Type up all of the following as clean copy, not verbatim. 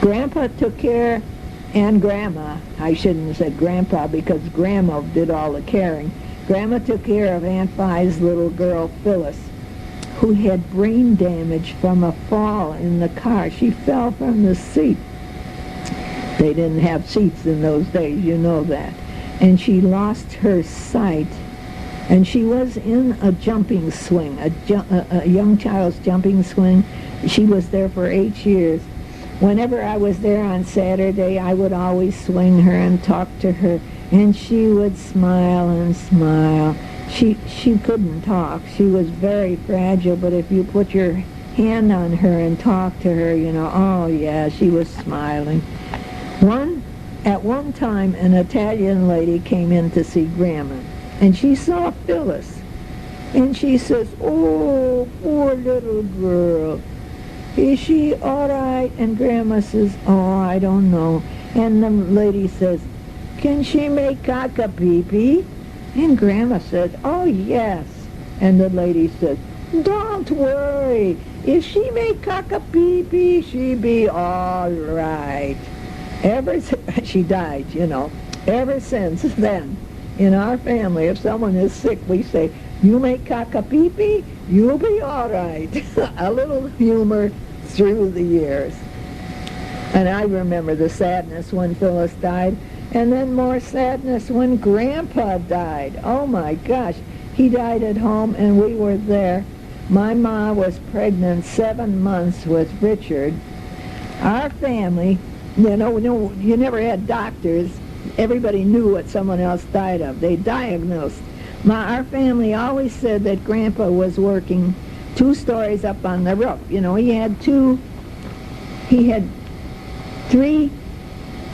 Grandpa took care, and Grandma, I shouldn't have said Grandpa because Grandma did all the caring. Grandma took care of Aunt Vi's little girl, Phyllis, who had brain damage from a fall in the car. She fell from the seat. They didn't have seats in those days, you know that. And she lost her sight. And she was in a jumping swing, a young child's jumping swing. She was there for 8 years. Whenever I was there on Saturday, I would always swing her and talk to her. And she would smile and smile. She couldn't talk. She was very fragile, but if you put your hand on her and talk to her, you know, oh yeah, she was smiling. At one time, an Italian lady came in to see Grandma, and she saw Phyllis. And she says, oh, poor little girl. Is she all right? And Grandma says, oh, I don't know. And the lady says, can she make caca-pee-pee? And Grandma says, oh, yes. And the lady says, don't worry. If she make caca-pee-pee, she be all right. She died, you know. Ever since then, in our family, if someone is sick, we say, you make caca-pee-pee, you'll be all right. A little humor through the years. And I remember the sadness when Phyllis died, and then more sadness when Grandpa died. Oh my gosh, he died at home and we were there. My ma was pregnant 7 months with Richard. Our family, you know, you never had doctors. Everybody knew what someone else died of. They diagnosed. Our family always said that Grandpa was working 2 stories up on the roof. You know, he had 3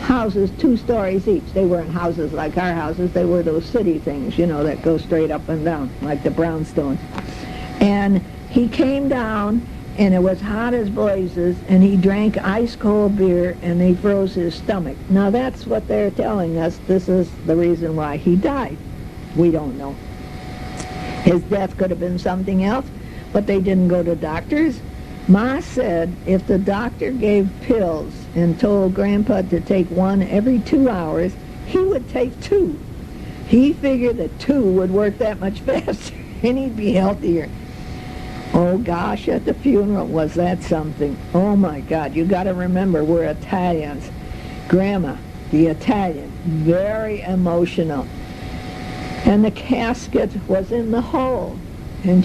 houses, 2 stories each. They weren't houses like our houses. They were those city things, you know, that go straight up and down, like the brownstones. And he came down, and it was hot as blazes, and he drank ice-cold beer, and they froze his stomach. Now, that's what they're telling us. This is the reason why he died. We don't know. His death could have been something else, but they didn't go to doctors. Ma said if the doctor gave pills and told Grandpa to take 1 every 2 hours, he would take 2. He figured that 2 would work that much faster, and he'd be healthier. Oh gosh, at the funeral, was that something? Oh my God, you got to remember, we're Italians. Grandma, the Italian, very emotional. And the casket was in the hole. And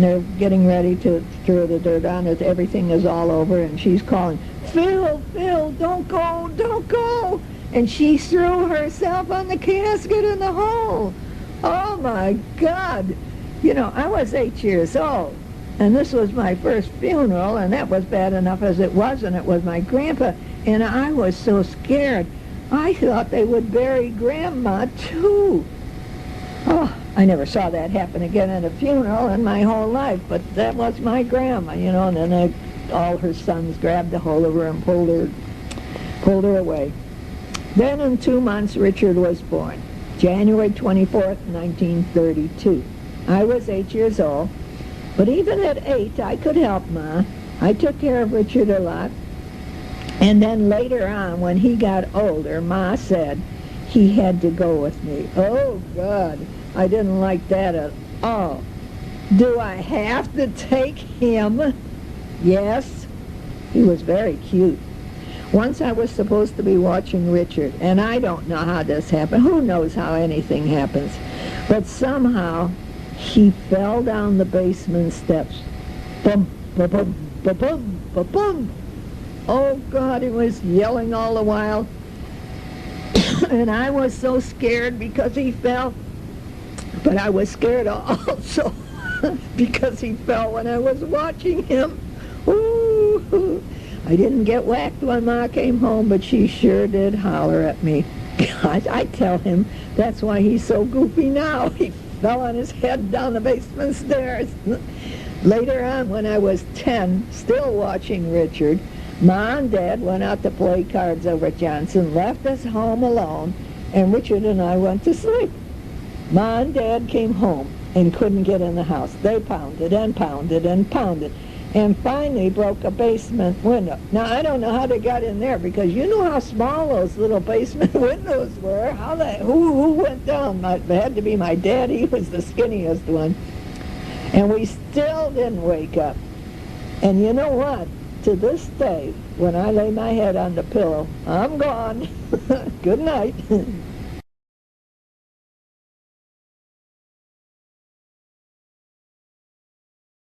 they're getting ready to throw the dirt on it. Everything is all over, and she's calling, Phil, don't go, don't go. And she threw herself on the casket in the hole. Oh my God. You know, I was 8 years old, and this was my first funeral, and that was bad enough as it was, and it was my grandpa, and I was so scared. I thought they would bury Grandma too. Oh, I never saw that happen again at a funeral in my whole life, but that was my grandma, you know, and then all her sons grabbed a hold of her and pulled her away. Then in 2 months, Richard was born, January 24th, 1932. I was 8 years old, but even at 8, I could help Ma. I took care of Richard a lot. And then later on, when he got older, Ma said he had to go with me. Oh, God, I didn't like that at all. Do I have to take him? Yes. He was very cute. Once I was supposed to be watching Richard, and I don't know how this happened. Who knows how anything happens? But somehow, he fell down the basement steps. Bum, ba-bum, ba-bum, ba-bum. Oh, God, he was yelling all the while. And I was so scared because he fell. But I was scared also because he fell when I was watching him. Ooh. I didn't get whacked when Ma came home, but she sure did holler at me. I tell him that's why he's so goofy now. He fell on his head down the basement stairs. Later on, when I was 10, still watching Richard, Ma and Dad went out to play cards over at Johnson, left us home alone, and Richard and I went to sleep. Ma and Dad came home and couldn't get in the house. They pounded and pounded and pounded. and finally broke a basement window. Now, I don't know how they got in there, because you know how small those little basement windows were. Who went down? It had to be my dad. He was the skinniest one. And we still didn't wake up. And you know what? To this day, when I lay my head on the pillow, I'm gone. Good night.